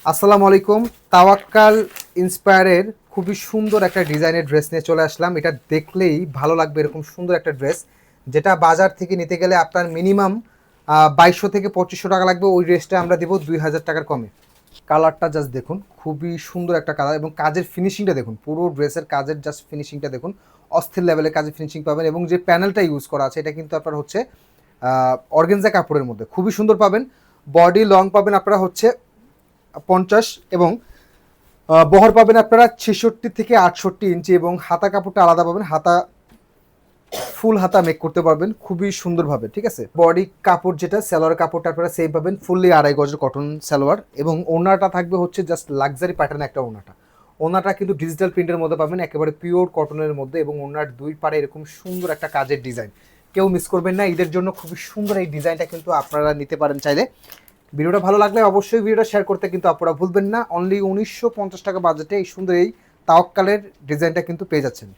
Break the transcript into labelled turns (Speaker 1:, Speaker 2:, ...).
Speaker 1: আসসালামু আলাইকুম। তাওয়াক্কাল ইন্সপায়ারের খুবই সুন্দর একটা ডিজাইনের ড্রেস নিয়ে চলে আসলাম। এটা দেখলেই ভালো লাগবে, এরকম সুন্দর একটা ড্রেস, যেটা বাজার থেকে নিতে গেলে আপনার মিনিমাম 2200 থেকে 2500 টাকা লাগবে। ওই ড্রেসটা আমরা দেবো 2000 টাকার কমে। কালারটা জাস্ট দেখুন, খুবই সুন্দর একটা কালার, এবং কাজের ফিনিশিংটা দেখুন, পুরো ড্রেসের কাজের জাস্ট ফিনিশিংটা দেখুন, অস্থির লেভেলের কাজের ফিনিশিং পাবেন। এবং যে প্যানেলটা ইউজ করা আছে এটা কিন্তু আপনার হচ্ছে অর্গেনজা কাপড়ের মধ্যে, খুবই সুন্দর পাবেন। বডি লং পাবেন আপনারা হচ্ছে 50, এবং বহর পাবেন আপনারা 66 থেকে 68 ইঞ্চি, এবং হাতা কাপড়টা আলাদা পাবেন। হাতা ফুল হাতা মেক করতে পারবেন খুবই সুন্দরভাবে, ঠিক আছে। বডি কাপড় যেটা সালোয়ার কাপড়টা আপনারা সেম পাবেন, ফুললি 2.5 গজের কটন সালোয়ার, এবং ওনাটা থাকবে হচ্ছে জাস্ট লাক্সারি প্যাটার্ন একটা ওনাটা। ওনাটা কিন্তু ডিজিটাল প্রিন্টের মধ্যে পাবেন, একেবারে পিওর কটনের মধ্যে, এবং ওনার দুই পাড়ে এরকম সুন্দর একটা কাজের ডিজাইন। কেউ মিস করবেন না, ঈদের জন্য খুবই সুন্দর এই ডিজাইনটা কিন্তু আপনারা নিতে পারেন চাইলে। ভিডিওটা ভালো লাগলে অবশ্যই ভিডিওটা শেয়ার করতে কিন্তু আপনারা ভুলবেন না। অনলি 1950 টাকা বাজেটে এই সুন্দর এই তাওয়াক্কালের ডিজাইনটা কিন্তু পেয়ে যাচ্ছেন।